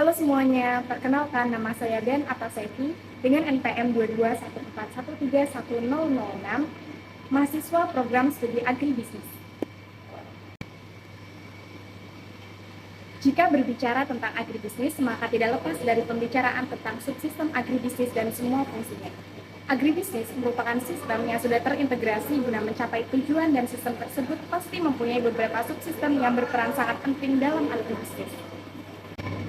Halo semuanya, perkenalkan nama saya Den Atasevi dengan NPM 221413106, mahasiswa program studi agribisnis. Jika berbicara tentang agribisnis, maka tidak lepas dari pembicaraan tentang subsistem agribisnis dan semua fungsinya. Agribisnis merupakan sistem yang sudah terintegrasi guna mencapai tujuan dan sistem tersebut pasti mempunyai beberapa subsistem yang berperan sangat penting dalam agribisnis.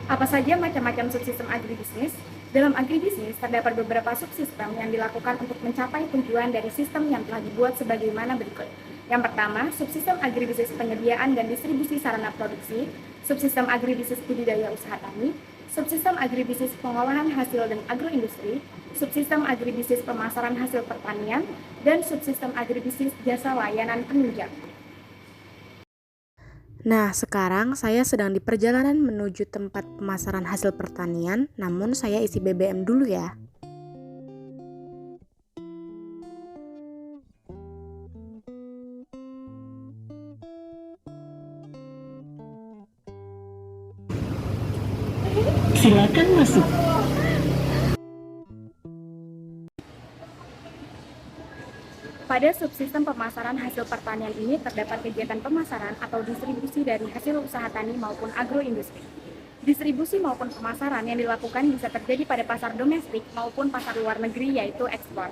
Apa saja macam-macam subsistem agribisnis? Dalam agribisnis terdapat beberapa subsistem yang dilakukan untuk mencapai tujuan dari sistem yang telah dibuat sebagaimana berikut. Yang pertama, subsistem agribisnis penyediaan dan distribusi sarana produksi, subsistem agribisnis budidaya usaha tani, subsistem agribisnis pengolahan hasil dan agroindustri, subsistem agribisnis pemasaran hasil pertanian, dan subsistem agribisnis jasa layanan penunjang. Nah, sekarang saya sedang di perjalanan menuju tempat pemasaran hasil pertanian, namun saya isi BBM dulu ya. Silakan masuk. Pada subsistem pemasaran hasil pertanian ini terdapat kegiatan pemasaran atau distribusi dari hasil usaha tani maupun agroindustri. Distribusi maupun pemasaran yang dilakukan bisa terjadi pada pasar domestik maupun pasar luar negeri, yaitu ekspor.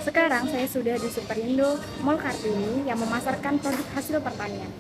Sekarang saya sudah di Superindo Mall Kartini yang memasarkan produk hasil pertanian.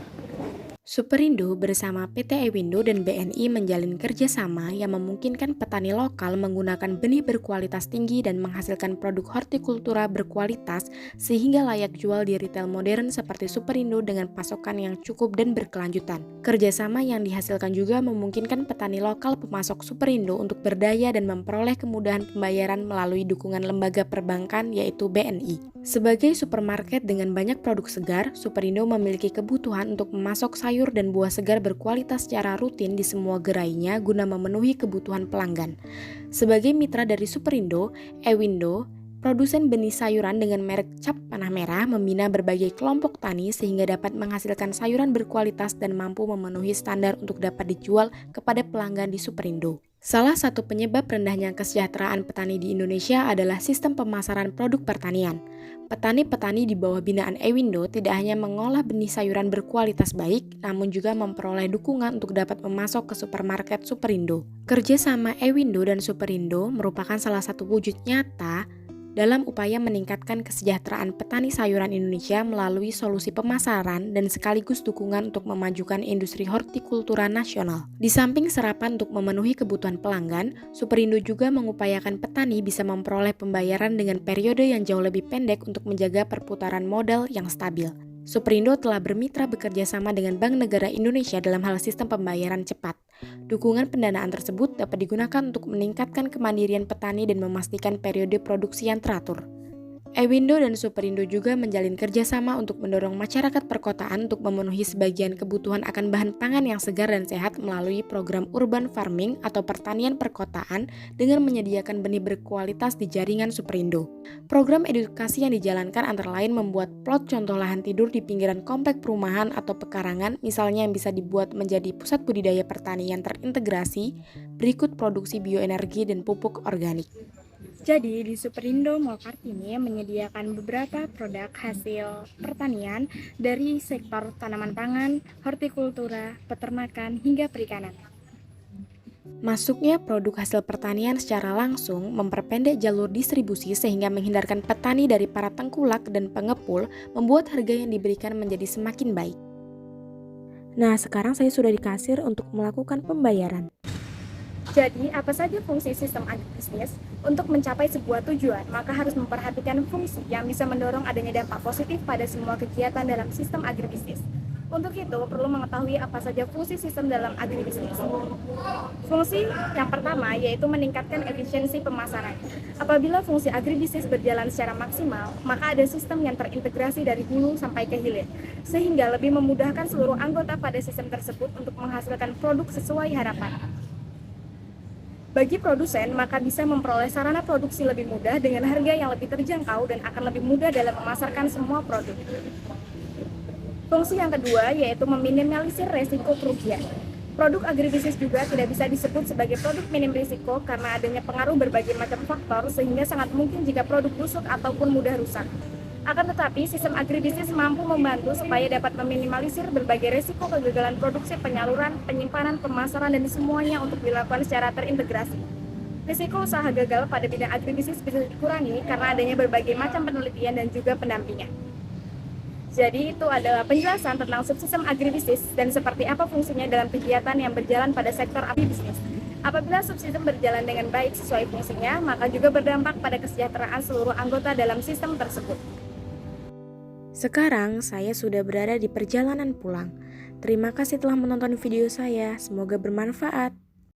Superindo bersama PT Ewindo dan BNI menjalin kerjasama yang memungkinkan petani lokal menggunakan benih berkualitas tinggi dan menghasilkan produk hortikultura berkualitas sehingga layak jual di retail modern seperti Superindo dengan pasokan yang cukup dan berkelanjutan. Kerjasama yang dihasilkan juga memungkinkan petani lokal pemasok Superindo untuk berdaya dan memperoleh kemudahan pembayaran melalui dukungan lembaga perbankan yaitu BNI. Sebagai supermarket dengan banyak produk segar, Superindo memiliki kebutuhan untuk memasok sayur dan buah segar berkualitas secara rutin di semua gerainya guna memenuhi kebutuhan pelanggan. Sebagai mitra dari Superindo, Ewindo, produsen benih sayuran dengan merek Cap Panah Merah, membina berbagai kelompok tani sehingga dapat menghasilkan sayuran berkualitas dan mampu memenuhi standar untuk dapat dijual kepada pelanggan di Superindo. Salah satu penyebab rendahnya kesejahteraan petani di Indonesia adalah sistem pemasaran produk pertanian. Petani-petani di bawah binaan Ewindo tidak hanya mengolah benih sayuran berkualitas baik, namun juga memperoleh dukungan untuk dapat memasok ke supermarket Superindo. Kerjasama Ewindo dan Superindo merupakan salah satu wujud nyata dalam upaya meningkatkan kesejahteraan petani sayuran Indonesia melalui solusi pemasaran dan sekaligus dukungan untuk memajukan industri hortikultura nasional. Di samping serapan untuk memenuhi kebutuhan pelanggan, Superindo juga mengupayakan petani bisa memperoleh pembayaran dengan periode yang jauh lebih pendek untuk menjaga perputaran modal yang stabil. Superindo telah bermitra bekerja sama dengan Bank Negara Indonesia dalam hal sistem pembayaran cepat. Dukungan pendanaan tersebut dapat digunakan untuk meningkatkan kemandirian petani dan memastikan periode produksi yang teratur. Ewindo dan Superindo juga menjalin kerjasama untuk mendorong masyarakat perkotaan untuk memenuhi sebagian kebutuhan akan bahan pangan yang segar dan sehat melalui program urban farming atau pertanian perkotaan dengan menyediakan benih berkualitas di jaringan Superindo. Program edukasi yang dijalankan antara lain membuat plot contoh lahan tidur di pinggiran komplek perumahan atau pekarangan, misalnya yang bisa dibuat menjadi pusat budidaya pertanian terintegrasi, berikut produksi bioenergi dan pupuk organik. Jadi, di Superindo Mall Kartini menyediakan beberapa produk hasil pertanian dari sektor tanaman pangan, hortikultura, peternakan, hingga perikanan. Masuknya produk hasil pertanian secara langsung memperpendek jalur distribusi sehingga menghindarkan petani dari para tengkulak dan pengepul, membuat harga yang diberikan menjadi semakin baik. Nah, sekarang saya sudah di kasir untuk melakukan pembayaran. Jadi, apa saja fungsi sistem agribisnis? Untuk mencapai sebuah tujuan, maka harus memperhatikan fungsi yang bisa mendorong adanya dampak positif pada semua kegiatan dalam sistem agribisnis. Untuk itu, perlu mengetahui apa saja fungsi sistem dalam agribisnis. Fungsi yang pertama yaitu meningkatkan efisiensi pemasaran. Apabila fungsi agribisnis berjalan secara maksimal, maka ada sistem yang terintegrasi dari hulu sampai ke hilir, sehingga lebih memudahkan seluruh anggota pada sistem tersebut untuk menghasilkan produk sesuai harapan. Bagi produsen, maka bisa memperoleh sarana produksi lebih mudah dengan harga yang lebih terjangkau dan akan lebih mudah dalam memasarkan semua produk. Fungsi yang kedua yaitu meminimalisir resiko kerugian. Produk agribisnis juga tidak bisa disebut sebagai produk minim risiko karena adanya pengaruh berbagai macam faktor sehingga sangat mungkin jika produk busuk ataupun mudah rusak. Akan tetapi, sistem agribisnis mampu membantu supaya dapat meminimalisir berbagai risiko kegagalan produksi, penyaluran, penyimpanan, pemasaran, dan semuanya untuk dilakukan secara terintegrasi. Risiko usaha gagal pada bidang agribisnis bisa dikurangi karena adanya berbagai macam penelitian dan juga pendampingan. Jadi itu adalah penjelasan tentang subsistem agribisnis dan seperti apa fungsinya dalam kegiatan yang berjalan pada sektor agribisnis. Apabila subsistem berjalan dengan baik sesuai fungsinya, maka juga berdampak pada kesejahteraan seluruh anggota dalam sistem tersebut. Sekarang saya sudah berada di perjalanan pulang. Terima kasih telah menonton video saya, semoga bermanfaat.